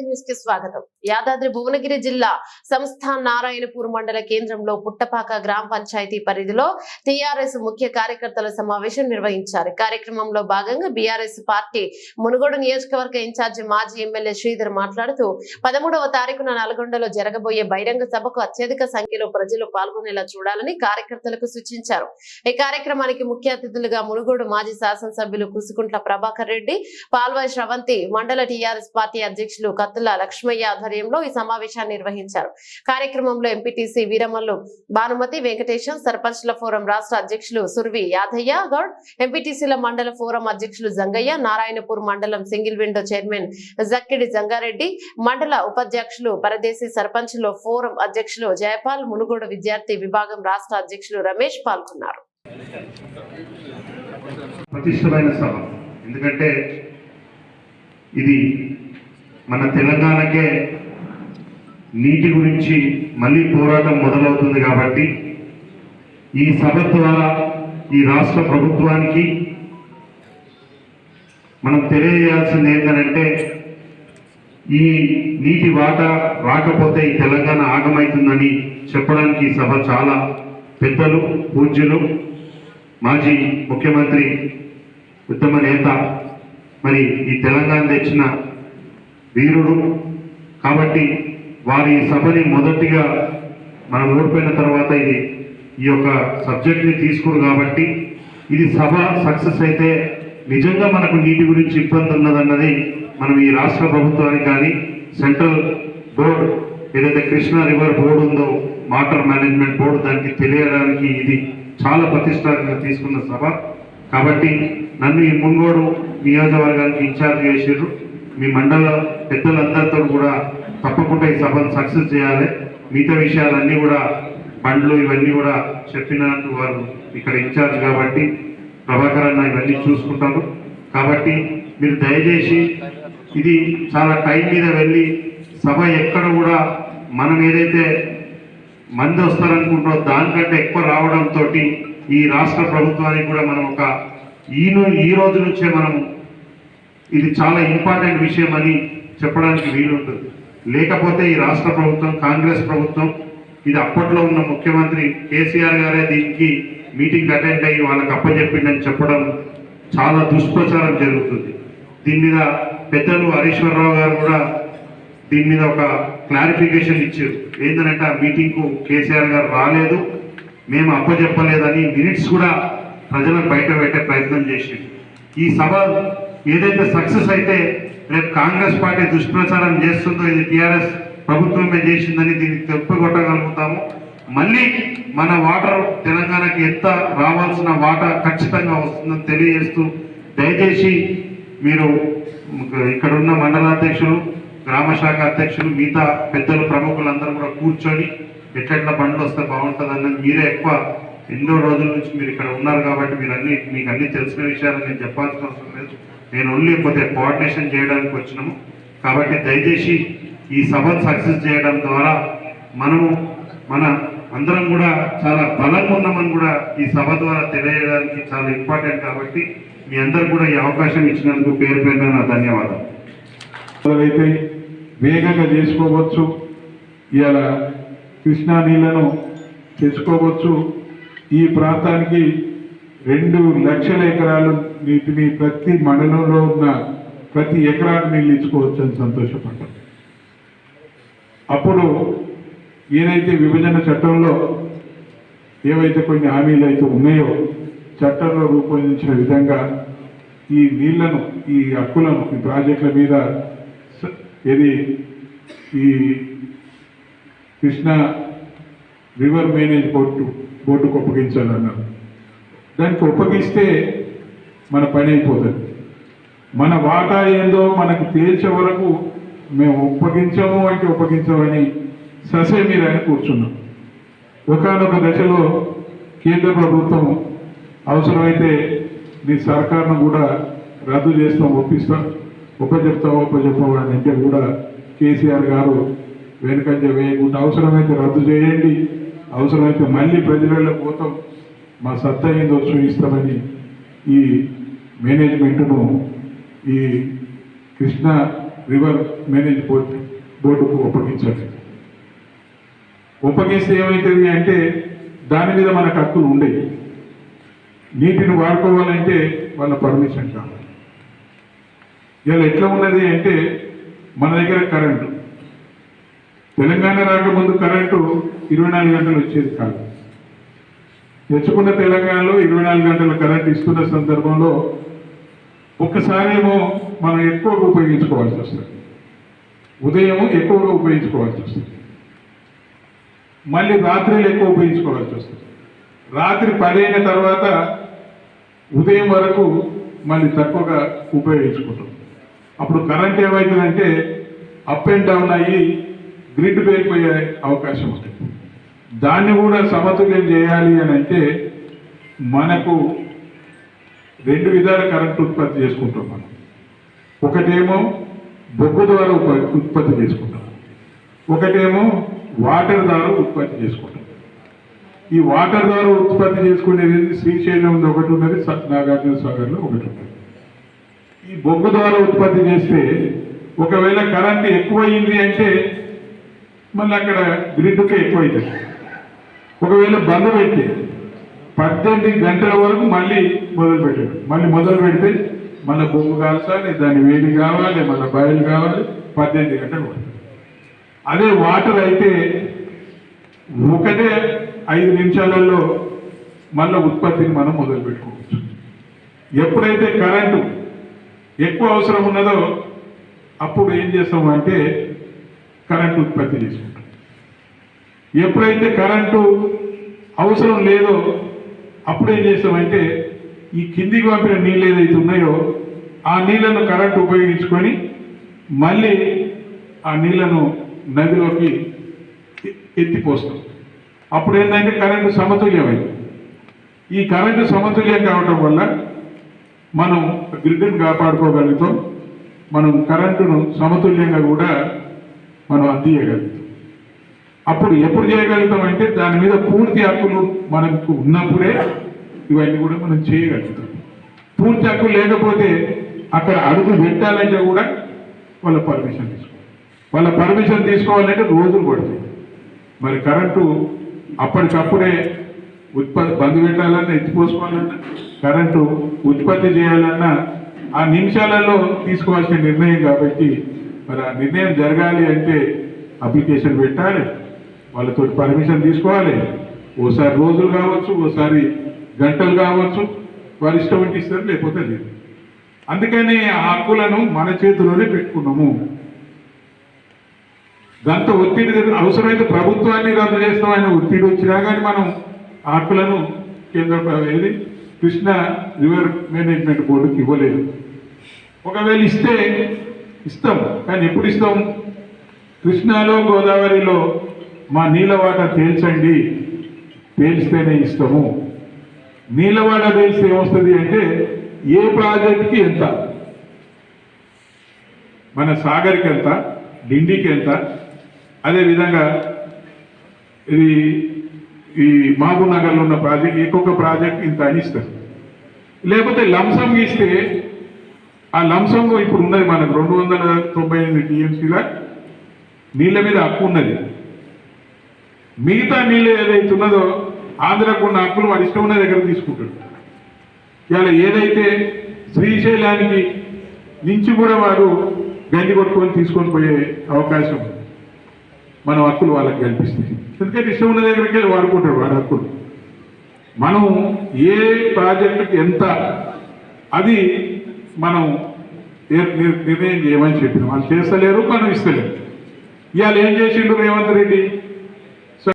News కి స్వాగతం. యాదాద్రి భువనగిరి జిల్లా సంస్థాన్ నారాయణపూర్ మండల కేంద్రంలో పుట్టపాక గ్రామ పంచాయతీ పరిధిలో టీఆర్ఎస్ ముఖ్య కార్యకర్తల సమావేశం నిర్వహించారు. కార్యక్రమంలో భాగంగా బీఆర్ఎస్ పార్టీ మునుగోడు నియోజకవర్గ ఇన్ఛార్జి మాజీ ఎమ్మెల్యే శ్రీధర్ మాట్లాడుతూ 13వ తారీఖున నల్గొండలో జరగబోయే బహిరంగ సభకు అత్యధిక సంఖ్యలో ప్రజలు పాల్గొనేలా చూడాలని కార్యకర్తలకు సూచించారు. ఈ కార్యక్రమానికి ముఖ్య అతిథులుగా మునుగోడు మాజీ శాసనసభ్యులు కుసుకుంట్ల ప్రభాకర్ రెడ్డి, పాల్వాయి శ్రవంతి, మండల టీఆర్ఎస్ పార్టీ అధ్యక్షులు కత్తుల లక్ష్మయ్య ఆధ్వర్యంలో ఈ సమావేశాన్ని నిర్వహించారు. కార్యక్రమంలో ఎంపీటీసీ వీరమల్లు భానుమతి, వెంకటేశం, సర్పంచ్ల ఫోరం రాష్ట్ర అధ్యక్షులు సుర్వి యాదయ్య గౌడ్, ఎంపీటీసీల మండల ఫోరం అధ్యక్షులు జంగయ్య, నారాయణపూర్ మండలం single window chairman Jakkidi Jangareddy, మండల ఉపాధ్యక్షులు పరదేశీ, సర్పంచ్ల ఫోరం అధ్యక్షులు జయపాల్, మునుగోడు విద్యార్థి విభాగం రాష్ట్ర అధ్యక్షులు రమేష్ పాల్గొన్నారు. ప్రతిష్టమైన సభ, ఎందుకంటే ఇది మన తెలంగాణకే నీటి గురించి మళ్ళీ పోరాటం మొదలవుతుంది కాబట్టి ఈ సభ ద్వారా ఈ రాష్ట్ర ప్రభుత్వానికి మనం తెలియజేయాల్సింది ఏంటంటే ఈ నీటి వాటా రాకపోతే ఈ తెలంగాణ ఆగమవుతుందని చెప్పడానికి ఈ సభ చాలా పెద్దలు, పూజ్యులు, మాజీ ముఖ్యమంత్రి, ఉత్తమ నేత, మరి ఈ తెలంగాణ తెచ్చిన వీరుడు కాబట్టి వారి సభని మొదటిగా మనం ఓడిపోయిన తర్వాత ఈ యొక్క సబ్జెక్ట్ని తీసుకురు కాబట్టి ఇది సభ సక్సెస్ అయితే నిజంగా మనకు నీటి గురించి ఇబ్బంది ఉన్నదన్నది మనం ఈ రాష్ట్ర ప్రభుత్వానికి కానీ సెంట్రల్ బోర్డు ఏదైతే కృష్ణా రివర్ బోర్డు ఉందో, వాటర్ మేనేజ్మెంట్ బోర్డు, దానికి తెలియడానికి ఇది చాలా ప్రతిష్టాత్మకంగా తీసుకున్న సభ కాబట్టి నన్ను ఈ మునుగోడు నియోజకవర్గానికి ఇన్ఛార్జ్ చేసారు. మీ మండల పెద్దలందరితో కూడా తప్పకుండా ఈ సభను సక్సెస్ చేయాలి. మిగతా విషయాలన్నీ కూడా బండ్లు ఇవన్నీ కూడా చెప్పినట్టు వారు ఇక్కడ ఇన్ఛార్జ్ కాబట్టి ప్రభాకర్ అన్న ఇవన్నీ చూసుకుంటారు. కాబట్టి మీరు దయచేసి ఇది చాలా టైం మీద వెళ్ళి సభ ఎక్కడ కూడా మనం ఏదైతే మంది వస్తారనుకుంటున్నారో దానికంటే ఎక్కువ రావడంతో ఈ రాష్ట్ర ప్రభుత్వానికి కూడా మనం ఒక ఈ రోజు నుంచే మనం ఇది చాలా ఇంపార్టెంట్ విషయం అని చెప్పడానికి వీలుంటుంది. లేకపోతే ఈ రాష్ట్ర ప్రభుత్వం, కాంగ్రెస్ ప్రభుత్వం, ఇది అప్పట్లో ఉన్న ముఖ్యమంత్రి కేసీఆర్ గారే దీనికి మీటింగ్ అటెండ్ అయ్యి వాళ్ళకి అప్పచెప్పిందని చెప్పడం చాలా దుష్ప్రచారం జరుగుతుంది. దీని మీద పెద్దలు హరీశ్వరరావు గారు కూడా దీని మీద ఒక క్లారిఫికేషన్ ఇచ్చారు. ఏంటంటే ఆ మీటింగ్కు కేసీఆర్ గారు రాలేదు, మేము అప్పచెప్పలేదని మినిట్స్ కూడా ప్రజలకు బయట పెట్టే ప్రయత్నం చేసింది. ఈ సభ ఏదైతే సక్సెస్ అయితే రేపు కాంగ్రెస్ పార్టీ దుష్ప్రచారం చేస్తుందో ఇది టీఆర్ఎస్ ప్రభుత్వమే చేసిందని దీన్ని తెప్పగొట్టగలుగుతాము. మళ్ళీ మన వాటర్ తెలంగాణకి ఎంత రావాల్సిన వాటా ఖచ్చితంగా వస్తుందని తెలియజేస్తూ దయచేసి మీరు ఇక్కడ ఉన్న మండలాధ్యక్షులు, గ్రామ శాఖ అధ్యక్షులు, మిగతా పెద్దలు, ప్రముఖులందరూ కూడా కూర్చొని ఎట్లెట్లా బండ్లు వస్తే బాగుంటుంది అన్నది మీరే ఎక్కువ ఎన్నో రోజుల నుంచి మీరు ఇక్కడ ఉన్నారు కాబట్టి మీకు అన్ని తెలిసిన విషయాలు నేను చెప్పాల్సిన అవసరం లేదు. నేను ఓన్లీ కొద్దిగా కోఆర్డినేషన్ చేయడానికి వచ్చినాము కాబట్టి దయచేసి ఈ సభను సక్సెస్ చేయడం ద్వారా మన అందరం కూడా చాలా బలంగా ఉన్నామని కూడా ఈ సభ ద్వారా తెలియజేయడానికి చాలా ఇంపార్టెంట్ కాబట్టి మీ అందరు కూడా ఈ అవకాశం ఇచ్చినందుకు పేరు పేరున నా ధన్యవాదాలు. అయితే వేగంగా చేసుకోవచ్చు, ఇలా కృష్ణా నీళ్లను తెచ్చుకోవచ్చు. ఈ ప్రాంతానికి 2 లక్షల ఎకరాలు నీటిని ప్రతి మండలంలో ఉన్న ప్రతి ఎకరాకు నీళ్ళు ఇచ్చుకోవచ్చు అని సంతోషపడ్డాం. అప్పుడు ఏదైతే విభజన చట్టంలో ఏవైతే కొన్ని హామీలు అయితే ఉన్నాయో చట్టంలో రూపొందించిన విధంగా ఈ నీళ్లను, ఈ హక్కులను, ఈ ప్రాజెక్టుల మీద ఈ కృష్ణా రివర్ మేనేజ్ బోర్డుకు అప్పగించాలన్నారు. దానికి ఒప్పగిస్తే మన పని అయిపోతుంది. మన వాటా ఏందో మనకు తేల్చే వరకు మేము ఒప్పగించము అంటే ఒప్పగించమని ససే మీద ఆయన కూర్చున్నాం. ఒకానొక దశలో కేంద్ర ప్రభుత్వం అవసరమైతే నీ సర్కార్ను కూడా రద్దు చేస్తాం, ఒప్పచెప్తాం అని అంటే కూడా కేసీఆర్ గారు వెనుకంజ వేయకుండా అవసరమైతే రద్దు చేయండి, అవసరమైతే మళ్ళీ ప్రజలలో పోతాం, మా సత్తా ఏందో చూపిస్తామని ఈ మేనేజ్మెంట్ను ఈ కృష్ణా రివర్ మేనేజ్ బోర్డుకు ఒప్పగించాలి. ఒప్పగిస్తే ఏమవుతుంది అంటే దాని మీద మనకు హక్కులు ఉండేవి. నీటిని వాడుకోవాలంటే వాళ్ళ పర్మిషన్ కావాలి. ఇలా ఎట్లా ఉన్నది అంటే మన దగ్గర కరెంటు తెలంగాణ రాకముందు కరెంటు 24 గంటలు వచ్చేది కాదు. తెచ్చుకున్న తెలంగాణలో 24 గంటల కరెంటు ఇస్తున్న సందర్భంలో ఒక్కసారేమో మనం ఎక్కువగా ఉపయోగించుకోవాల్సి వస్తుంది. ఉదయము ఎక్కువగా ఉపయోగించుకోవాల్సి వస్తుంది, మళ్ళీ రాత్రిలో ఎక్కువ ఉపయోగించుకోవాల్సి వస్తుంది. రాత్రి 10 అయిన తర్వాత ఉదయం వరకు మళ్ళీ తక్కువగా ఉపయోగించుకుంటాం. అప్పుడు కరెంట్ ఏమవుతుందంటే అప్ అండ్ డౌన్ అయ్యి గ్రిడ్ పేరిపోయే అవకాశం ఉంటుంది. దాన్ని కూడా సమతుల్యం చేయాలి అని అంటే మనకు 2 విధాల కరెంటు ఉత్పత్తి చేసుకుంటాం మనం. ఒకటేమో బొగ్గు ద్వారా ఉత్పత్తి చేసుకుంటాం, ఒకటేమో వాటర్ ద్వారా ఉత్పత్తి చేసుకుంటాం. ఈ వాటర్ ద్వారా ఉత్పత్తి చేసుకునేది శ్రీశైలంలో ఒకటి ఉన్నది, నాగార్జున సాగర్లో ఒకటి ఉన్నది. ఈ బొగ్గు ద్వారా ఉత్పత్తి చేస్తే ఒకవేళ కరెంట్ ఎక్కువైంది అంటే మళ్ళీ అక్కడ గ్రిడ్కే ఎక్కువ అవుతుంది. ఒకవేళ బంద్ పెట్టి 18 గంటల వరకు మళ్ళీ మొదలు పెడితే మళ్ళీ బొగ్గు కాల్చాలి, దాన్ని వేడి కావాలి, మళ్ళీ బయలు కావాలి, 18 గంటలు పడుతుంది. అదే వాటర్ అయితే ఒకటే 5 నిమిషాలలో మళ్ళీ ఉత్పత్తిని మనం మొదలు పెట్టుకోవచ్చు. ఎప్పుడైతే కరెంటు ఎక్కువ అవసరం ఉన్నదో అప్పుడు ఏం చేస్తామంటే కరెంటు ఉత్పత్తి చేసుకుంటాం. ఎప్పుడైతే కరెంటు అవసరం లేదో అప్పుడు ఏం చేస్తామంటే ఈ కిందికి పంపిన నీళ్ళు ఏదైతే ఉన్నాయో ఆ నీళ్లను కరెంటు ఉపయోగించుకొని మళ్ళీ ఆ నీళ్లను నదిలోకి ఎత్తిపోస్తాం. అప్పుడు ఏంటంటే కరెంటు సమతుల్యమైంది. ఈ కరెంటు సమతుల్యం కావటం వల్ల మనం గ్రిడ్ని కాపాడుకోగలుగుతాం. మనం కరెంటును సమతుల్యంగా కూడా మనం అందించగలుగుతాం. అప్పుడు ఎప్పుడు చేయగలుగుతాం అంటే దాని మీద పూర్తి హక్కులు మనకు ఉన్నప్పుడే ఇవన్నీ కూడా మనం చేయగలుగుతాం. పూర్తి హక్కులు లేకపోతే అక్కడ అడుగు పెట్టాలంటే కూడా వాళ్ళ పర్మిషన్ తీసుకోవాలి. వాళ్ళ పర్మిషన్ తీసుకోవాలంటే రోజులు పడుతుంది. మరి కరెంటు అప్పటికప్పుడే బంద్ పెట్టాలన్నా, ఎత్తిపోసుకోవాలన్నా, కరెంటు ఉత్పత్తి చేయాలన్నా ఆ నిమిషాలలో తీసుకోవాల్సిన నిర్ణయం కాబట్టి మరి ఆ నిర్ణయం జరగాలి అంటే అప్లికేషన్ పెట్టాలి, వాళ్ళతో పర్మిషన్ తీసుకోవాలి. ఓసారి రోజులు కావచ్చు, ఓసారి గంటలు కావచ్చు, వారి ఇష్టం ఉంటే ఇస్తారు, లేకపోతే లేదు. అందుకని ఆ హక్కులను మన చేతిలోనే పెట్టుకున్నాము. దాంతో ఒత్తిడి అవసరమైతే ప్రభుత్వాన్ని రద్దు చేస్తామని ఒత్తిడి వచ్చినా కానీ మనం ఆ హక్కులను కేంద్ర కృష్ణా రివర్ మేనేజ్మెంట్ బోర్డుకి ఇవ్వలేదు. ఒకవేళ ఇస్తే ఇస్తాం, కానీ ఎప్పుడు ఇస్తాం? కృష్ణాలో గోదావరిలో మా నీళ్ళ వాటర్ తేల్చండి, తేల్స్తేనే ఇస్తాము. నీళ్ళ వాటర్ తేల్స్తే ఏమొస్తుంది అంటే ఏ ప్రాజెక్టుకి ఎంత, మన సాగర్కి ఎంత, డిండికి ఎంత, అదేవిధంగా ఇది ఈ మహబూబ్ నగర్లో ఉన్న ప్రాజెక్ట్ ఇంకొక ప్రాజెక్ట్ ఇంత అని ఇస్తారు. లేకపోతే లంసం ఇస్తే ఆ లంసం ఇప్పుడు ఉన్నది మనకు 298 టీఎంసీల నీళ్ళ మీద హక్కు ఉన్నది. మిగతా నీళ్ళు ఏదైతే ఉన్నదో ఆంధ్రకు ఉన్న హక్కులు వాడి ఇష్టం ఉన్న దగ్గర తీసుకుంటాడు. ఇలా ఏదైతే శ్రీశైలానికి నుంచి కూడా వాడు గండి కొట్టుకొని తీసుకొని పోయే అవకాశం మన హక్కులు వాళ్ళకి కల్పిస్తుంది. ఎందుకంటే ఇష్టం ఉన్న దగ్గరికి వెళ్ళి వాడుకుంటాడు వాడి హక్కులు. మనం ఏ ప్రాజెక్టుకి ఎంత అది మనం నిర్ణయం చేయమని చెప్పిన వాళ్ళు చేస్తలేరు, మనం ఇస్తలేరు. ఇవాళ ఏం చేసిండు రేవంత్ రెడ్డి?